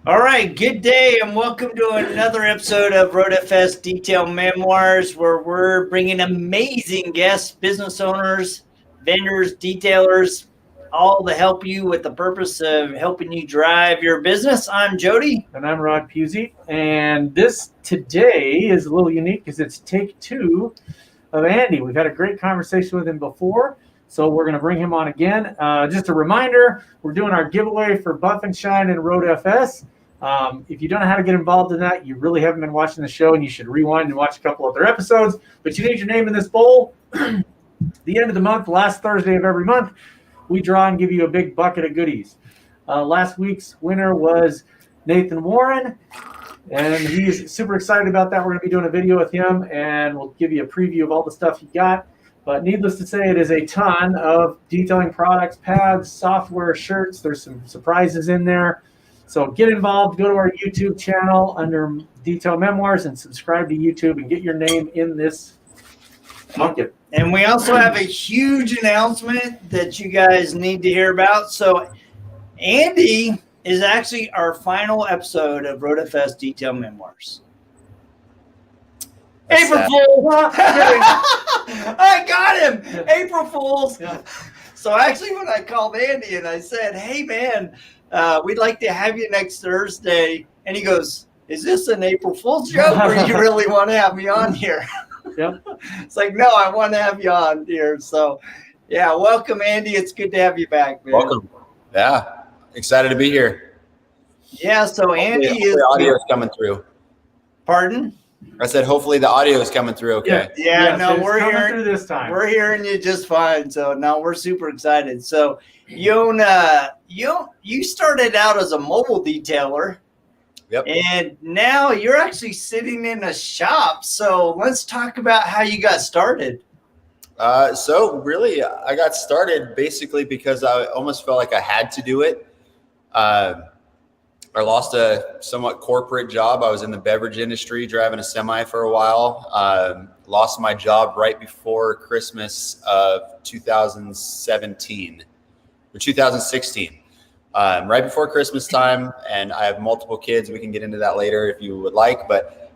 All right, good day and welcome to another episode of RoadFS Detail Memoirs, where we're bringing amazing guests, business owners, vendors, detailers, all to help you with the purpose of helping you drive your business. I'm Jody. And I'm Puzey. And this today is a little unique because it's take two of Andy. We've had a great conversation with him before, so we're going to bring him on again. Just a reminder, we're doing our giveaway for Buff and Shine and RoadFS. If you don't know how to get involved in that, you really haven't been watching the show, and you should rewind and watch a couple other episodes. But you need your name in this bowl. The end of the month, last Thursday of every month, we draw and give you a big bucket of goodies. Last week's winner was Nathan Warren, and he's super excited about that. We're going to be doing a video with him, and we'll give you a preview of all the stuff he got. But needless to say, it is a ton of detailing products, pads, software, shirts. There's some surprises in there. So get involved. Go to our YouTube channel under Detail Memoirs and subscribe to YouTube and get your name in this bucket. And we also have a huge announcement that you guys need to hear about. So Andy is actually our final episode of RoadFS Detail Memoirs. That's April sad. Fool's! I got him! Yeah. April Fool's! Yeah. So actually when I called Andy and I said, hey man, we'd like to have you next Thursday. And he goes, is this an April Fool's joke or you really want to have me on here? Yep. It's like, no, I want to have you on here. So yeah, welcome Andy. It's good to have you back, man. Welcome. Yeah, excited to be here. Yeah, so Andy Hopefully is the audio is coming through. Pardon? I said hopefully the audio is coming through okay. Yeah, no, it's we're coming here. through this time. We're hearing you just fine. So now we're super excited. So you started out as a mobile detailer. Yep. And now you're actually sitting in a shop. So let's talk about how you got started. So really I got started basically because I almost felt like I had to do it. I lost a somewhat corporate job. I was in the beverage industry driving a semi for a while. Lost my job right before Christmas of 2017 or 2016. Right before Christmas time, and I have multiple kids. We can get into that later if you would like, but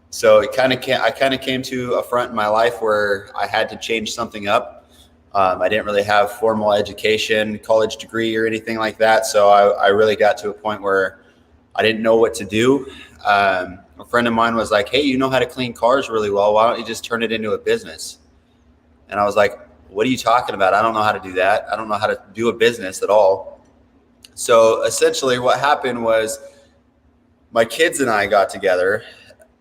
so I kind of came to a front in my life where I had to change something up. I didn't really have formal education, college degree or anything like that. So I really got to a point where I didn't know what to do. A friend of mine was like, hey, you know how to clean cars really well. Why don't you just turn it into a business? And I was like, what are you talking about? I don't know how to do that. I don't know how to do a business at all. So essentially what happened was my kids and I got together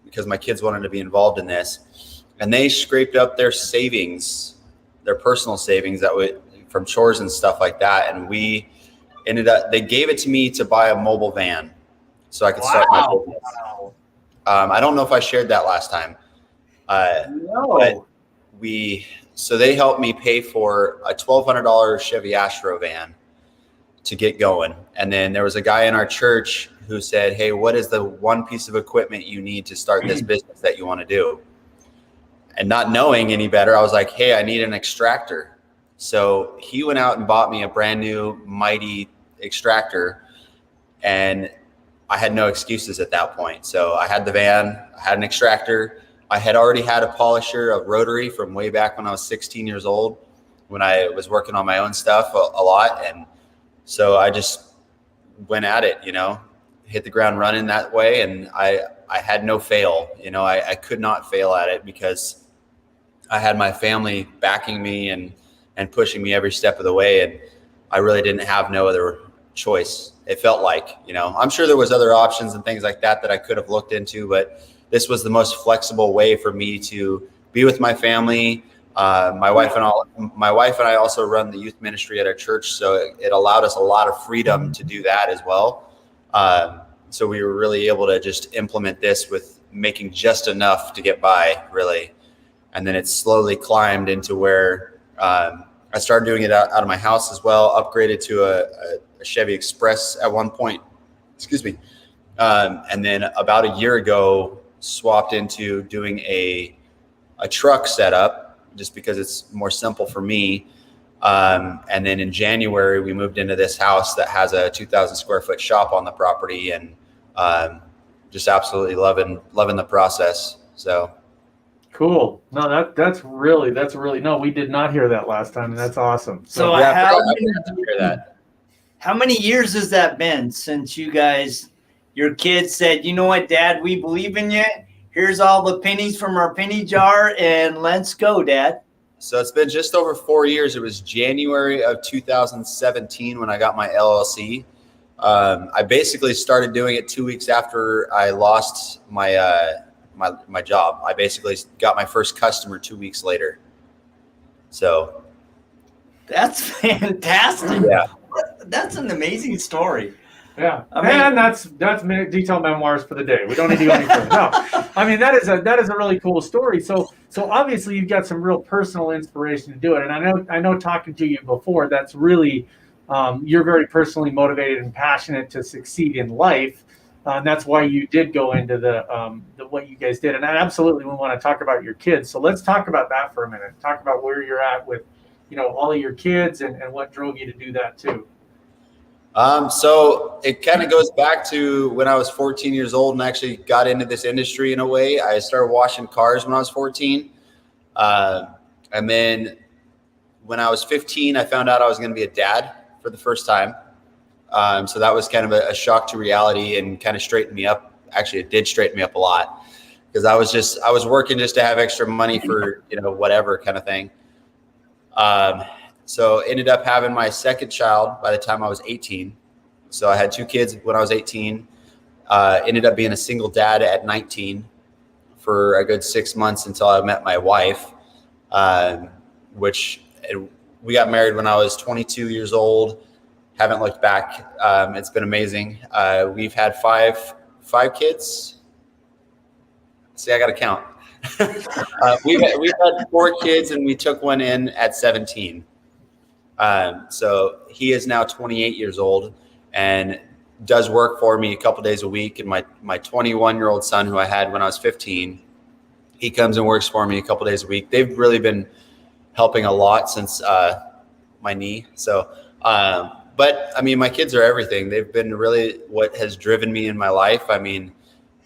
because my kids wanted to be involved in this, and they scraped up their savings, their personal savings from chores and stuff like that. And we ended up, they gave it to me to buy a mobile van so I could start my business. I don't know if I shared that last time. No. But so they helped me pay for a $1,200 Chevy Astro van to get going. And then there was a guy in our church who said, hey, what is the one piece of equipment you need to start this business that you want to do? And not knowing any better, I was like, hey, I need an extractor. So he went out and bought me a brand new Mighty extractor, and I had no excuses at that point. So I had the van, I had an extractor. I had already had a polisher, a rotary from way back when I was 16 years old, when I was working on my own stuff a lot. And so I just went at it, hit the ground running that way. And I had no fail, I could not fail at it because I had my family backing me and pushing me every step of the way. And I really didn't have no other choice. It felt like, I'm sure there was other options and things like that I could have looked into, but this was the most flexible way for me to be with my family. My wife and I also run the youth ministry at our church. So it allowed us a lot of freedom to do that as well. So we were really able to just implement this with making just enough to get by, really. And then it slowly climbed into where I started doing it out of my house as well, upgraded to a Chevy Express at one point, and then about a year ago, swapped into doing a truck setup just because it's more simple for me. And then in January, we moved into this house that has a 2,000 square foot shop on the property, and just absolutely loving the process. So Cool. No, that's really no, we did not hear that last time, and that's awesome. So yeah, how many years has that been since your kids said, you know what, Dad, we believe in you. Here's all the pennies from our penny jar, and let's go, Dad. So it's been just over 4 years. It was January of 2017 when I got my LLC. I basically started doing it 2 weeks after I lost my my job. I basically got my first customer 2 weeks later. So that's fantastic. Yeah, that's an amazing story. Yeah, and that's detailed memoirs for the day. We don't need to go any further. No, I mean that is a really cool story. So obviously you've got some real personal inspiration to do it, and I know talking to you before, that's really you're very personally motivated and passionate to succeed in life, and that's why you did go into the what you guys did. And I absolutely want to talk about your kids. So let's talk about that for a minute. Talk about where you're at with all of your kids and what drove you to do that too. So it kind of goes back to when I was 14 years old and actually got into this industry in a way. I started washing cars when I was 14. And then when I was 15, I found out I was going to be a dad for the first time. So that was kind of a shock to reality and kind of straightened me up. Actually, it did straighten me up a lot because I was working just to have extra money for, whatever kind of thing. So ended up having my second child by the time I was 18. So I had 2 kids when I was 18, ended up being a single dad at 19 for a good 6 months until I met my wife, which we got married when I was 22 years old. Haven't looked back. It's been amazing. We've had five kids. See, I got to count. We've had 4 kids and we took one in at 17. So he is now 28 years old and does work for me a couple days a week. And my 21-year-old son, who I had when I was 15, he comes and works for me a couple days a week. They've really been helping a lot since my knee. So, but I mean, my kids are everything. They've been really what has driven me in my life. I mean,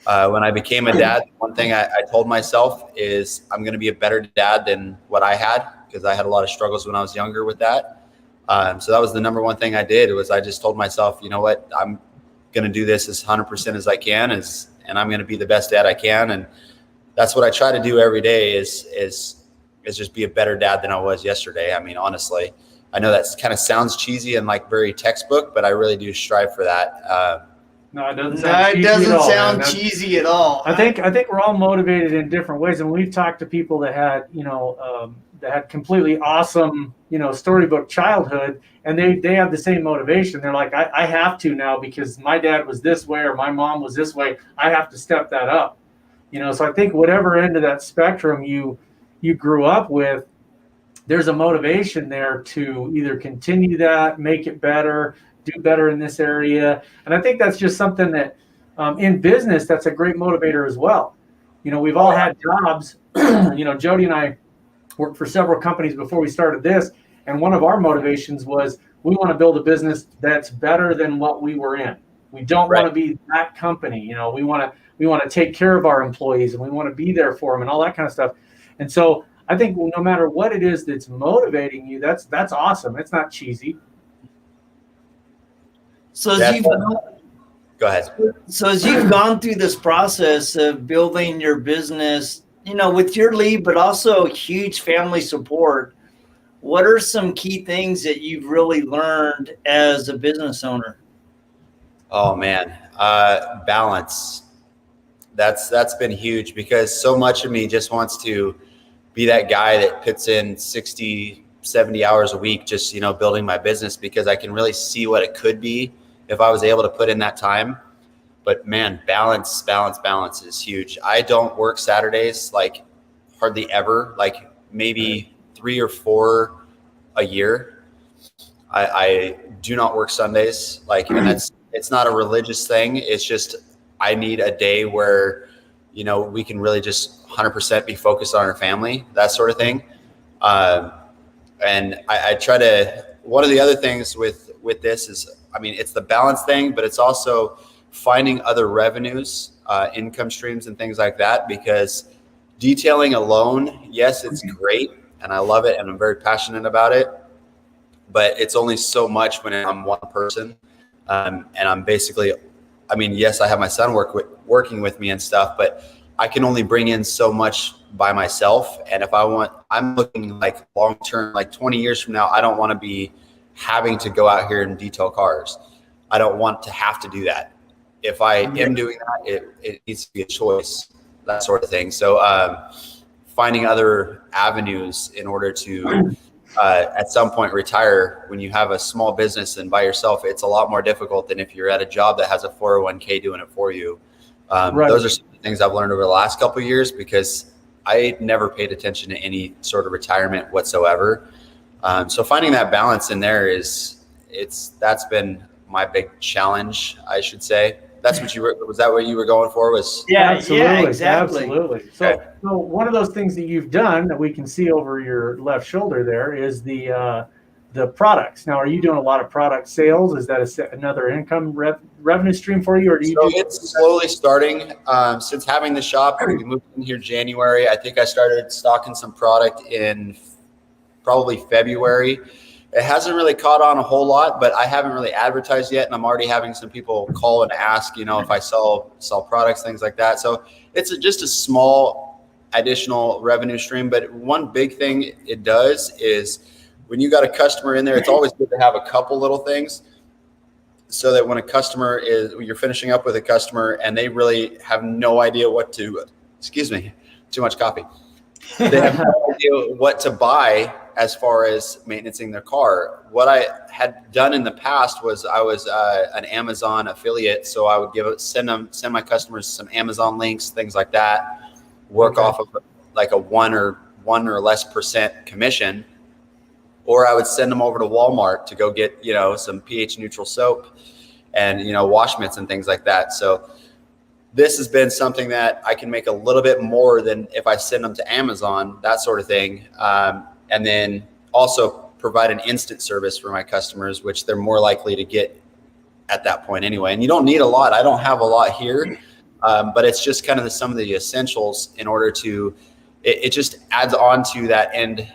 when I became a dad, one thing I told myself is I'm going to be a better dad than what I had, because I had a lot of struggles when I was younger with that. So that was the number one thing I did, was I just told myself, you know what, I'm going to do this as 100% as I can, and I'm going to be the best dad I can. And that's what I try to do every day is just be a better dad than I was yesterday. I mean, honestly, I know that kind of sounds cheesy and like very textbook, but I really do strive for that. No, it doesn't sound cheesy at all. I think we're all motivated in different ways, and we've talked to people that had that had completely awesome storybook childhood, and they have the same motivation. They're like, I have to now because my dad was this way or my mom was this way. I have to step that up. So I think whatever end of that spectrum you grew up with, there's a motivation there to either continue that, make it better, do better in this area. And I think that's just something that in business, that's a great motivator as well. We've all had jobs. Jody and I worked for several companies before we started this. And one of our motivations was we want to build a business that's better than what we were in. We don't want to be that company. We want to take care of our employees, and we want to be there for them and all that kind of stuff. And so I think no matter what it is that's motivating you, that's awesome. It's not cheesy. So go ahead. So as you've gone through this process of building your business, with your lead, but also huge family support, what are some key things that you've really learned as a business owner? Oh man, balance. That's been huge, because so much of me just wants to be that guy that puts in 60, 70 hours a week, just, building my business, because I can really see what it could be if I was able to put in that time. But man, balance is huge. I don't work Saturdays, like hardly ever, like maybe 3 or 4 a year. I do not work Sundays, and it's not a religious thing. It's just, I need a day where, we can really just 100% be focused on our family, that sort of thing. And I try to, one of the other things with this is, I mean, it's the balance thing, but it's also finding other revenues, income streams and things like that, because detailing alone, yes, it's great and I love it and I'm very passionate about it, but it's only so much when I'm one person. And I'm basically, I mean, yes, I have my son working with me and stuff, but I can only bring in so much by myself. And if I'm looking like long-term, like 20 years from now, I don't want to be having to go out here and detail cars. I don't want to have to do that. If I am doing that, it needs to be a choice, that sort of thing. So finding other avenues in order to at some point retire. When you have a small business and by yourself, it's a lot more difficult than if you're at a job that has a 401k doing it for you. Those are some of the things I've learned over the last couple of years, because I never paid attention to any sort of retirement whatsoever. So finding that balance in there that's been my big challenge, I should say. That's what was that what you were going for? Absolutely, exactly. Absolutely. So one of those things that you've done that we can see over your left shoulder there is the products. Now, are you doing a lot of product sales? Is that another income revenue stream for you, or do you? So it's slowly starting. Since having the shop, we moved in here January. I think I started stocking some product in probably February. It hasn't really caught on a whole lot, but I haven't really advertised yet, and I'm already having some people call and ask, if I sell products, things like that. So it's just a small additional revenue stream. But one big thing it does is when you got a customer in there, it's always good to have a couple little things, so that when you're finishing up with a customer and they really have no idea what to, excuse me, too much coffee. They have no idea what to buy as far as maintaining their car. What I had done in the past was I was an Amazon affiliate, so I would send my customers some Amazon links, things like that. Work off of like a 1 or less % commission, or I would send them over to Walmart to go get some pH neutral soap and wash mitts and things like that. So this has been something that I can make a little bit more than if I send them to Amazon, that sort of thing. And then also provide an instant service for my customers, which they're more likely to get at that point anyway. And you don't need a lot. I don't have a lot here, but it's just kind of some of the essentials in order to, it just adds on to that end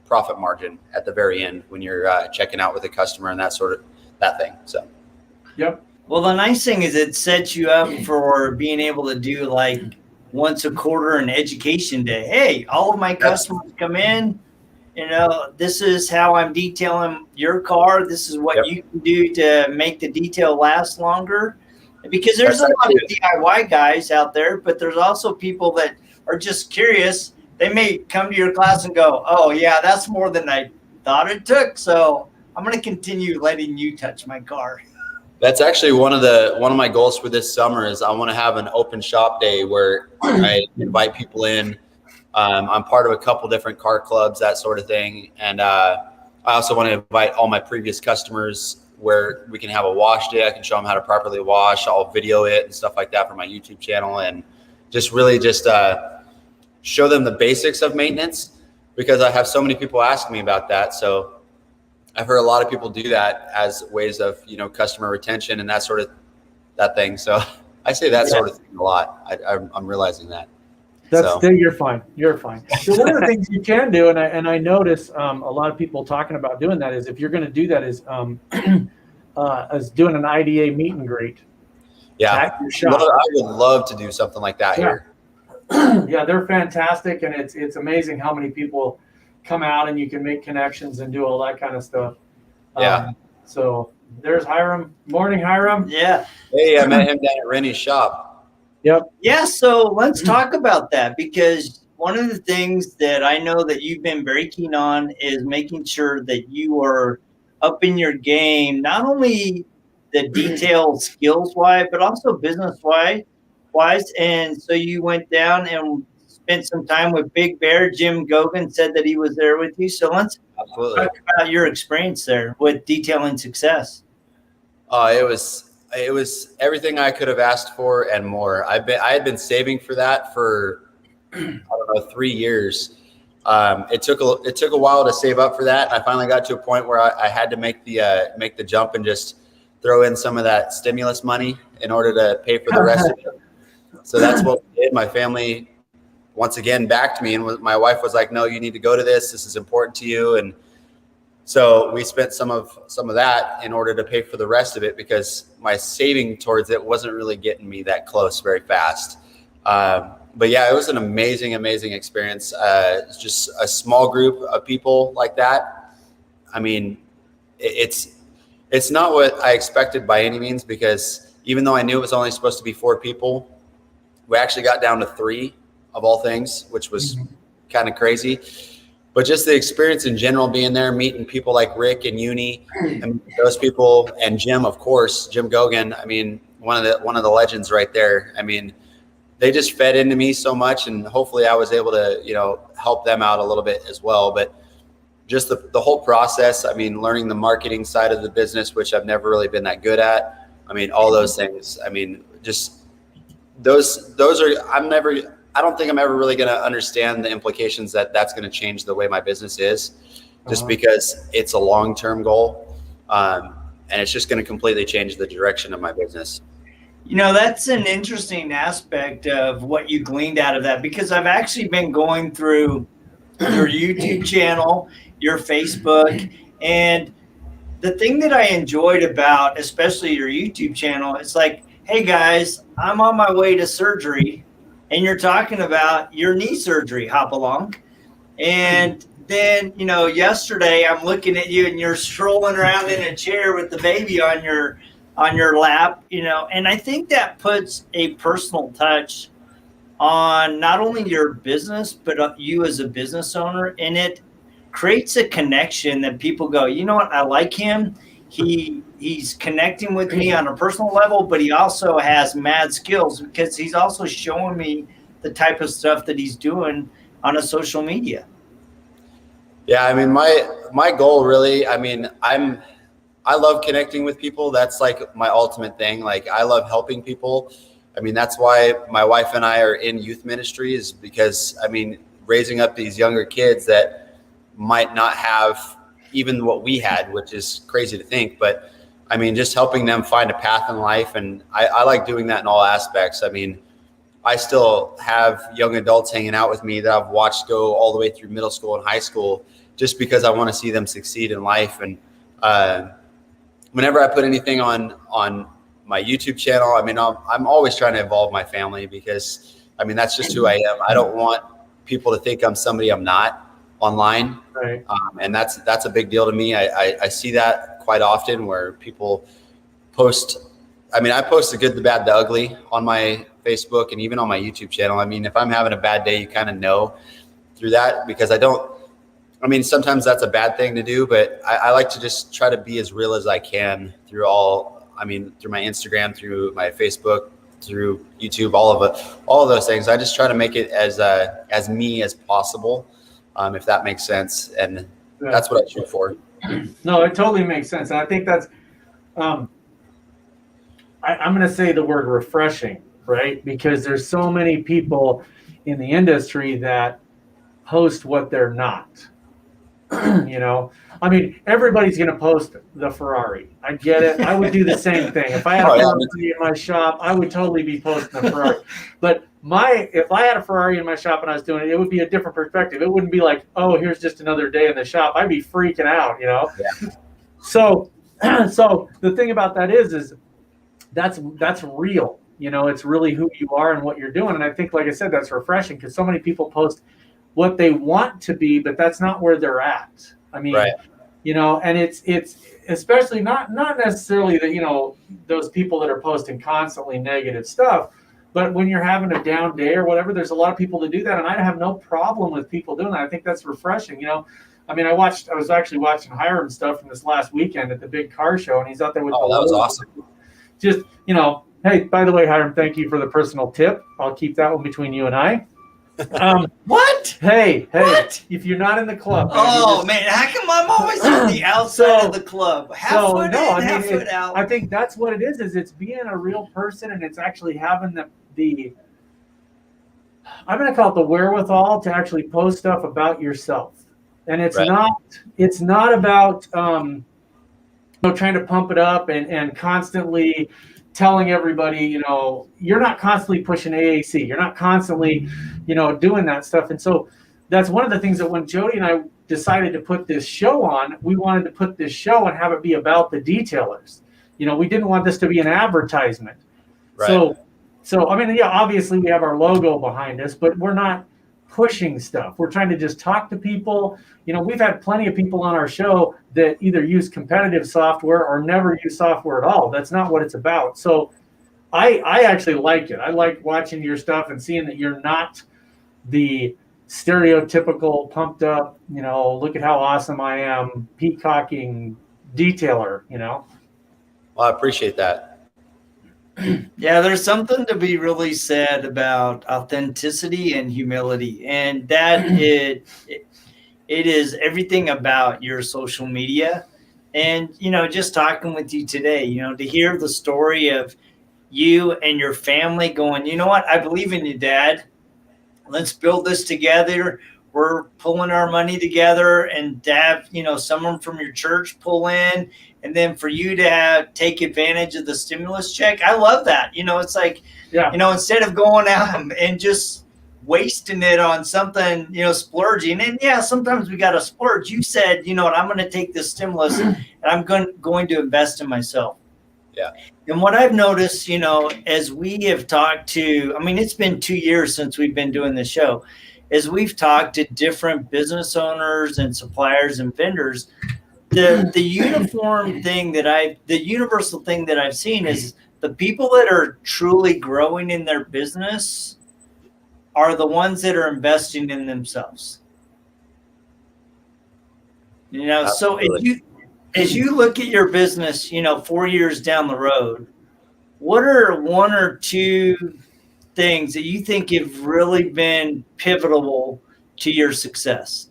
profit margin at the very end when you're checking out with a customer and that thing. So, yep. Well, the nice thing is it sets you up for being able to do like once a quarter an education day. Hey, all of my customers come in, this is how I'm detailing your car. This is what you can do to make the detail last longer. Because there's a lot of DIY guys out there, but there's also people that are just curious. They may come to your class and go, oh yeah, that's more than I thought it took. So I'm going to continue letting you touch my car. That's actually one of my goals for this summer is I want to have an open shop day where I invite people in. I'm part of a couple different car clubs, that sort of thing. And I also want to invite all my previous customers where we can have a wash day. I can show them how to properly wash. I'll video it and stuff like that for my YouTube channel, and just really show them the basics of maintenance, because I have so many people asking me about that. So I've heard a lot of people do that as ways of, customer retention and that thing. So I say that sort of thing a lot. I'm realizing that. You're fine. You're fine. So one of the things you can do, and I notice a lot of people talking about doing that, is if you're going to do that, is doing an IDA meet and greet. Yeah, I would love to do something like that here. Yeah, they're fantastic, and it's amazing how many people come out and you can make connections and do all that kind of stuff. So there's Hiram. Morning, Hiram. Yeah. Hey, I met him down at Renny's shop. Yep. Yeah. So let's talk about that, because one of the things that I know that you've been very keen on is making sure that you are up in your game, not only the detail skills wise, but also business wise. And so you went down and spent some time with Big Bear. Jim Gogan said that he was there with you. So let's talk about your experience there with detailing success. It was everything I could have asked for and more. I had been saving for that for, I don't know, 3 years. It took a while to save up for that. And I finally got to a point where I had to make the jump and just throw in some of that stimulus money in order to pay for the rest of it. So that's what we did. My family once again backed me, and my wife was like, no, you need to go to this. This is important to you. And so we spent some of that in order to pay for the rest of it, because my saving towards it wasn't really getting me that close very fast. But yeah, it was an amazing experience. It's just a small group of people like that. I mean, it's not what I expected by any means, because even though I knew it was only supposed to be 4 people, we actually got down to 3 of all things, which was kind of crazy. But just the experience in general, being there, meeting people like Rick and Uni, and those people, and Jim, of course, Jim Gogan. I mean, one of the legends right there. I mean, they just fed into me so much, and hopefully I was able to, help them out a little bit as well. But just the whole process, I mean, learning the marketing side of the business, which I've never really been that good at. I mean, all those things. I mean, just those are, I don't think I'm ever really going to understand the implications that's going to change the way my business is, just because it's a long-term goal. And it's just going to completely change the direction of my business. That's an interesting aspect of what you gleaned out of that, because I've actually been going through your YouTube channel, your Facebook, and the thing that I enjoyed about especially your YouTube channel, it's like, hey guys, I'm on my way to surgery, and you're talking about your knee surgery, hop along. And then, yesterday I'm looking at you and you're strolling around in a chair with the baby on your lap, and I think that puts a personal touch on not only your business, but you as a business owner, and it creates a connection that people go, you know what, I like him. He's connecting with me on a personal level, but he also has mad skills, because he's also showing me the type of stuff that he's doing on a social media. Yeah, I mean, my goal really, I mean, I love connecting with people. That's like my ultimate thing. Like, I love helping people. I mean, that's why my wife and I are in youth ministry, is because, I mean, raising up these younger kids that might not have even what we had, which is crazy to think, but I mean, just helping them find a path in life. And I like doing that in all aspects. I mean, I still have young adults hanging out with me that I've watched go all the way through middle school and high school, just because I want to see them succeed in life. And whenever I put anything on my YouTube channel, I mean, I'm always trying to involve my family, because I mean, that's just who I am. I don't want people to think I'm somebody I'm not online. Right. And that's a big deal to me. I see that quite often, where people post, I mean, I post the good, the bad, the ugly on my Facebook and even on my YouTube channel. I mean, if I'm having a bad day, you kind of know through that, because I mean, sometimes that's a bad thing to do, but I like to just try to be as real as I can through through my Instagram, through my Facebook, through YouTube, all of those things. I just try to make it as me as possible, if that makes sense. And that's what I shoot for. No, it totally makes sense. And I think that's, I'm going to say the word refreshing, right? Because there's so many people in the industry that post what they're not. I mean, everybody's going to post the Ferrari. I get it. I would do the same thing. If I had a Ferrari in my shop, I would totally be posting the Ferrari. But if I had a Ferrari in my shop and I was doing it, it would be a different perspective. It wouldn't be like, oh, here's just another day in the shop. I'd be freaking out, Yeah. So the thing about that is that's real. It's really who you are and what you're doing. And I think, like I said, that's refreshing, because so many people post what they want to be, but that's not where they're at. I mean, right. And it's especially not necessarily that, those people that are posting constantly negative stuff, but when you're having a down day or whatever, there's a lot of people that do that. And I have no problem with people doing that. I think that's refreshing. I mean, I was actually watching Hiram stuff from this last weekend at the big car show, and he's out there with, that was awesome. Just, hey, by the way, Hiram, thank you for the personal tip. I'll keep that one between you and I. What? Hey! What? If you're not in the club, man, how come I'm always on the outside of the club? Half foot out. I think that's what it is it's being a real person, and it's actually having I'm going to call it the wherewithal to actually post stuff about yourself. And it's Right. not about, trying to pump it up and constantly telling everybody, you're not constantly pushing AAC. You're not constantly, doing that stuff. And so that's one of the things that when Jody and I decided to put this show on, we wanted to put this show and have it be about the detailers. We didn't want this to be an advertisement. Right. So I mean, yeah, obviously we have our logo behind us, but we're not pushing stuff. We're trying to just talk to people. We've had plenty of people on our show that either use competitive software or never use software at all. That's not what it's about. So I actually like it. I like watching your stuff and seeing that you're not the stereotypical pumped up, look at how awesome I am, peacocking detailer, Well, I appreciate that. Yeah, there's something to be really said about authenticity and humility, and that it is everything about your social media. And just talking with you today, to hear the story of you and your family going, you know what, I believe in you, Dad. Let's build this together. We're pulling our money together, and to have someone from your church pull in, and then for you to take advantage of the stimulus check. I love that. It's like, instead of going out and just wasting it on something, splurging. And yeah, sometimes we got to splurge. You said, what, I'm going to take this stimulus and I'm going to invest in myself. Yeah. And what I've noticed, as we have talked to, it's been 2 years since we've been doing this show, as we've talked to different business owners and suppliers and vendors, the universal thing that I've seen is the people that are truly growing in their business are the ones that are investing in themselves. So as you look at your business, 4 years down the road, what are one or two things that you think have really been pivotal to your success?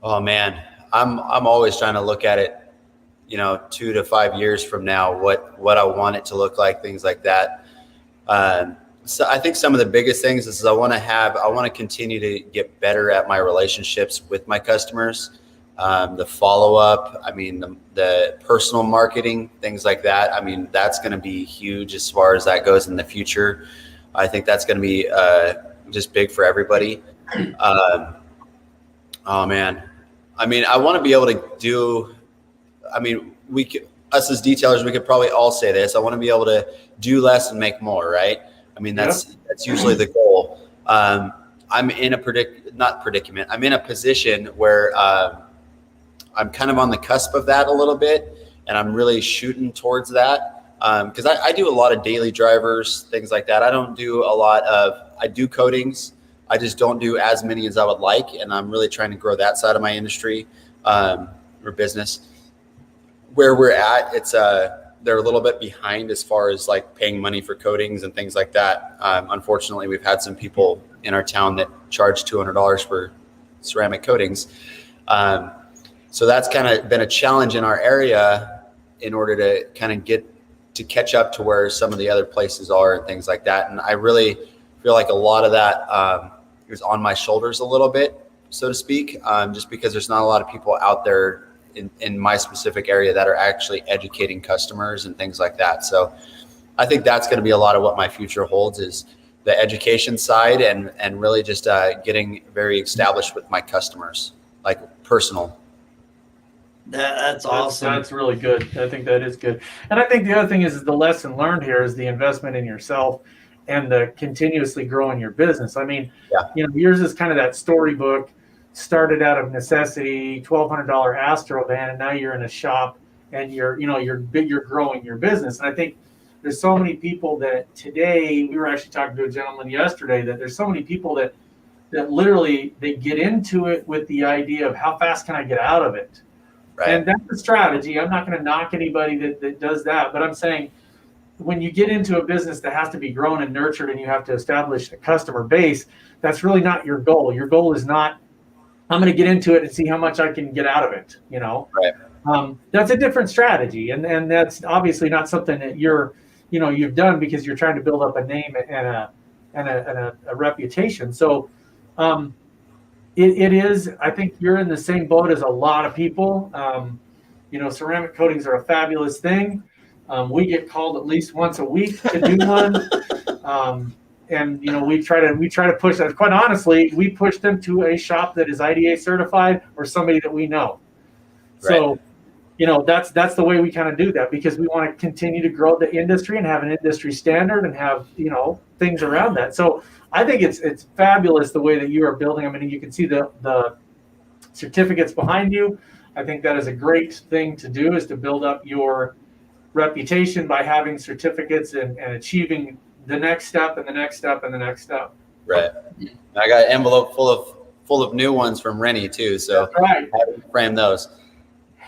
Oh man, I'm always trying to look at it, 2 to 5 years from now, what I want it to look like, things like that. So I think some of the biggest things is I want to continue to get better at my relationships with my customers. The follow-up, the personal marketing, things like that. That's going to be huge as far as that goes in the future. I think that's going to be just big for everybody. Oh man. I want to be able to do, us as detailers, we could probably all say this. I want to be able to do less and make more, right? That's usually the goal. I'm in a predicament. I'm in a position where I'm kind of on the cusp of that a little bit, and I'm really shooting towards that. Because I do a lot of daily drivers, things like that. I do coatings. I just don't do as many as I would like, and I'm really trying to grow that side of my industry or business. Where we're at, they're a little bit behind as far as like paying money for coatings and things like that. Unfortunately, we've had some people in our town that charge $200 for ceramic coatings. So that's kind of been a challenge in our area in order to kind of catch up to where some of the other places are and things like that. And I really feel like a lot of that is on my shoulders a little bit, so to speak, just because there's not a lot of people out there in my specific area that are actually educating customers and things like that. So I think that's going to be a lot of what my future holds, is the education side and really just getting very established with my customers, like personal. That's awesome. That's really good. I think that is good. And I think the other thing is the lesson learned here is the investment in yourself and the continuously growing your business. Yours is kind of that storybook, started out of necessity, $1,200 Astro van, and now you're in a shop and you're growing your business. And I think there's so many people that today, we were actually talking to a gentleman yesterday, that there's so many people that literally they get into it with the idea of how fast can I get out of it? Right. And that's the strategy. I'm not going to knock anybody that does that, but I'm saying when you get into a business that has to be grown and nurtured and you have to establish a customer base, that's really not your goal. Your goal is not, I'm going to get into it and see how much I can get out of it. Right. That's a different strategy. And that's obviously not something that you've done because you're trying to build up a name and and a reputation. So it is, I think you're in the same boat as a lot of people. Ceramic coatings are a fabulous thing. We get called at least once a week to do one. And we try to push that. Quite honestly, we push them to a shop that is IDA certified or somebody that we know. Right. So, that's the way we kind of do that, because we want to continue to grow the industry and have an industry standard and have, things around that. So I think it's fabulous the way that you are building. I mean, you can see the certificates behind you. I think that is a great thing to do, is to build up your reputation by having certificates and achieving the next step and the next step and the next step. Right. I got an envelope full of new ones from Renny too. So that's right. I have to frame those.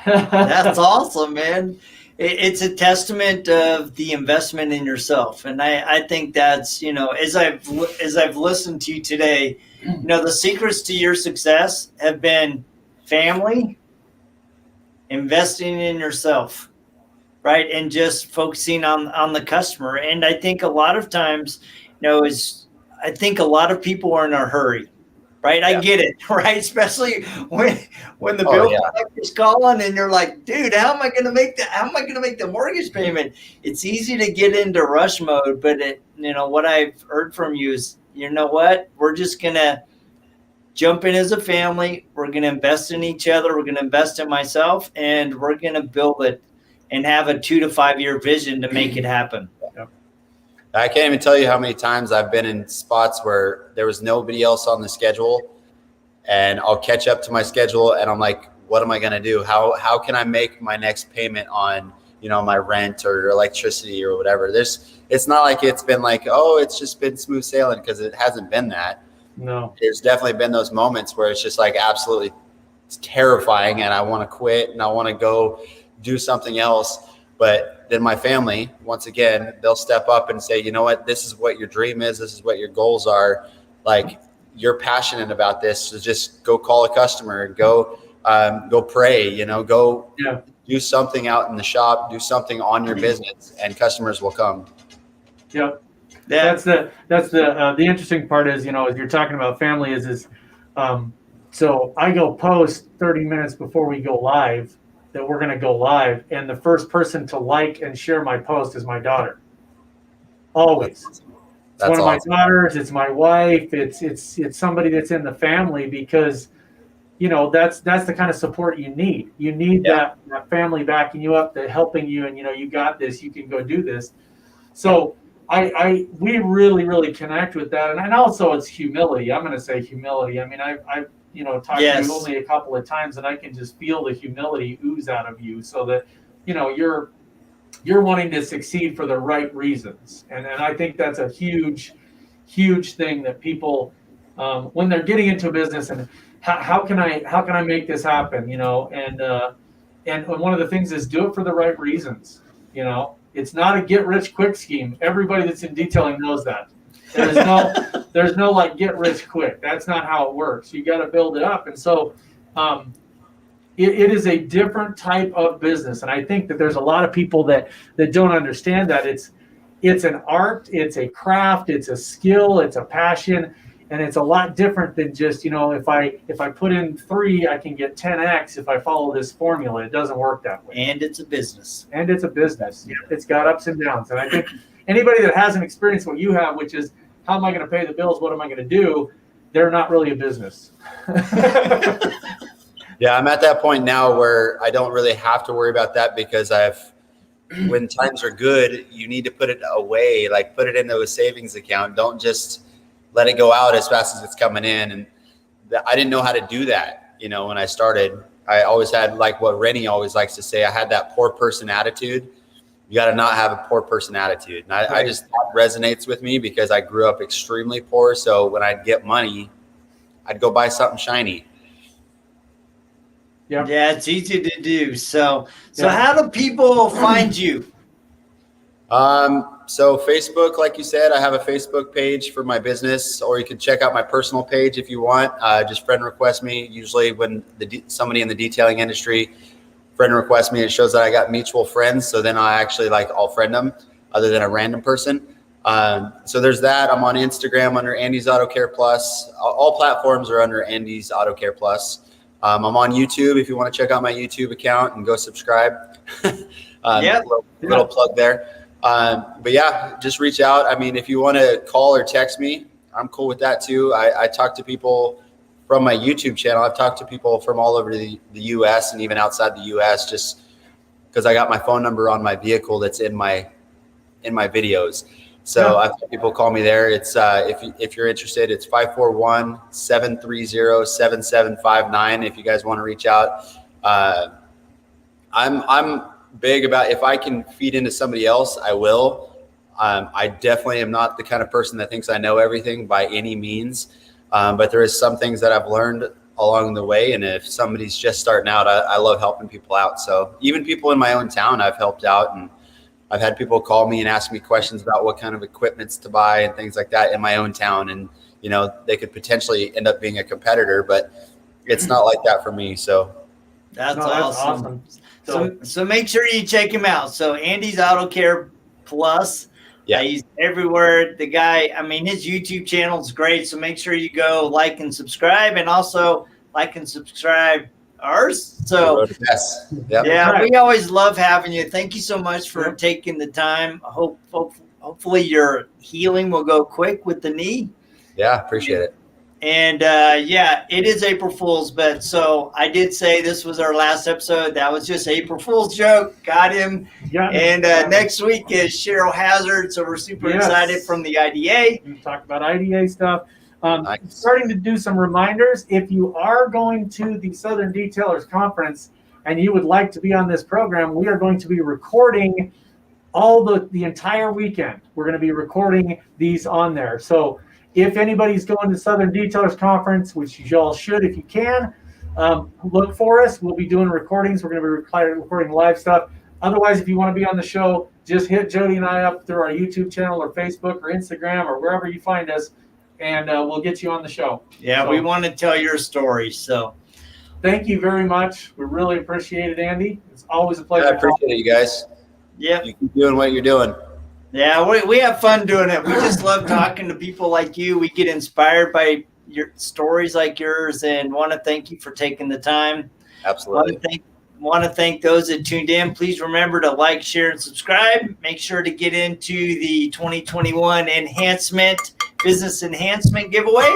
That's awesome, man. It's a testament of the investment in yourself. And I think that's, as I've listened to you today, the secrets to your success have been family, investing in yourself, right? And just focusing on the customer. And I think a lot of times, I think a lot of people are in a hurry, right? Yeah. I get it, right? Especially when the bill collector's calling and you're like, dude, how am I going to make the mortgage payment? It's easy to get into rush mode, but what I've heard from you is, we're just going to jump in as a family. We're going to invest in each other. We're going to invest in myself, and we're going to build it and have a 2 to 5 year vision to make it happen. I can't even tell you how many times I've been in spots where there was nobody else on the schedule, and I'll catch up to my schedule and I'm like, what am I going to do? How can I make my next payment on, my rent or electricity or whatever? It's not like it's been like, oh, it's just been smooth sailing, because it hasn't been that. No, there's definitely been those moments where it's just like absolutely terrifying and I want to quit and I want to go do something else. But then my family, once again, they'll step up and say, you know what, this is what your dream is. This is what your goals are. Like, you're passionate about this. So just go call a customer, go pray, go do something out in the shop, do something on your business, and customers will come. Yep. That's the interesting part is, as you're talking about family is so I go post 30 minutes before we go live that we're going to go live, and the first person to like and share my post is my daughter. Always. It's one of my daughters. It's my wife. It's somebody that's in the family, because that's the kind of support you need. You need that family backing you up, that helping you, and you got this. You can go do this. So we really, really connect with that, and also it's humility. I'm going to say humility. I mean, I've talked to you only a couple of times, and I can just feel the humility ooze out of you, so that you're wanting to succeed for the right reasons, and I think that's a huge thing that people when they're getting into a business, and how can I make this happen, and one of the things is do it for the right reasons. It's not a get rich quick scheme. Everybody that's in detailing knows that. There's no like get rich quick. That's not how it works. You got to build it up. And so it is a different type of business. And I think that there's a lot of people that don't understand that it's an art, it's a craft, it's a skill, it's a passion, and it's a lot different than just, if I put in 3, I can get 10x if I follow this formula. It doesn't work that way. And it's a business. Yeah, it's got ups and downs. And I think anybody that hasn't experienced what you have, which is how am I going to pay the bills? What am I going to do? They're not really a business. Yeah, I'm at that point now where I don't really have to worry about that, because when times are good, you need to put it away, like put it into a savings account. Don't just let it go out as fast as it's coming in. And I didn't know how to do that. When I started, I always had, like what Renny always likes to say, I had that poor person attitude. You got to not have a poor person attitude. And I just, that resonates with me, because I grew up extremely poor. So when I'd get money, I'd go buy something shiny. Yeah, it's easy to do. So how do people find you? So Facebook, like you said, I have a Facebook page for my business, or you can check out my personal page if you want. Just friend request me. Usually when somebody in the detailing industry friend requests me, it shows that I got mutual friends. So then I'll friend them, other than a random person. So there's that. I'm on Instagram under Andy's Auto Care Plus. All platforms are under Andy's Auto Care Plus. I'm on YouTube if you want to check out my YouTube account and go subscribe. Little plug there. But yeah, just reach out. I mean, if you want to call or text me, I'm cool with that too. I talk to people from my YouTube channel. I've talked to people from all over the US and even outside the US, just because I got my phone number on my vehicle that's in my videos. So I've had people call me there. It's if you're interested, it's 541-730-7759. If you guys want to reach out, I'm big about, if I can feed into somebody else, I will. I definitely am not the kind of person that thinks I know everything by any means, but there is some things that I've learned along the way. And if somebody's just starting out, I love helping people out. So even people in my own town, I've helped out, and I've had people call me and ask me questions about what kind of equipments to buy and things like that in my own town. And, you know, they could potentially end up being a competitor, but it's not like that for me. So that's awesome. So make sure you check him out. So Andy's Auto Care Plus. Yeah, he's everywhere. The guy, I mean, his YouTube channel is great. So make sure you go like and subscribe, and also like and subscribe ours. So yeah, we always love having you. Thank you so much for taking the time. Hopefully your healing will go quick with the knee. Yeah, appreciate it. And it is April Fool's, but so I did say this was our last episode. That was just April Fool's joke. Got him. And next week is Cheryl Hazard, so we're super excited from the IDA. We talked about IDA stuff. Starting to do some reminders. If you are going to the Southern Detailers Conference and you would like to be on this program, we are going to be recording all the entire weekend. We're going to be recording these on there. So if anybody's going to Southern Detailers Conference, which you all should if you can, look for us. We'll be doing recordings. We're going to be recording live stuff. Otherwise, if you want to be on the show, just hit Jody and I up through our YouTube channel or Facebook or Instagram or wherever you find us, and we'll get you on the show. Yeah, so, we want to tell your story. So thank you very much. We really appreciate it, Andy. It's always a pleasure. I appreciate it, you guys. Yeah. You keep doing what you're doing. Yeah, we have fun doing it. We just love talking to people like you. We get inspired by your stories like yours, and want to thank you for taking the time. Absolutely. Want to thank those that tuned in. Please remember to like, share, and subscribe. Make sure to get into the 2021 business enhancement giveaway.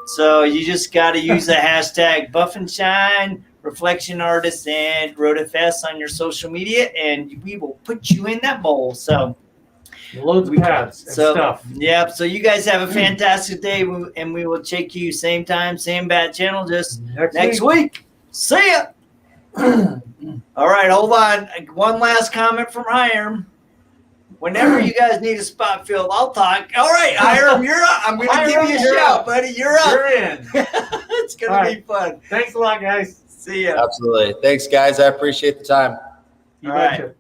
So you just got to use the hashtag Buff and Shine, Reflection Artist, and RoadFS on your social media, and we will put you in that bowl. So loads of pads and stuff. Yeah. So you guys have a fantastic day, and we will check you same time, same bad channel, just next week. See ya. All right, hold on. One last comment from Hiram. Whenever you guys need a spot filled, I'll talk. All right, Hiram, you're up. I'm going to give you a shout, buddy. You're up. You're in. It's going to be fun. Thanks a lot, guys. See ya. Absolutely. Thanks, guys. I appreciate the time. You betcha.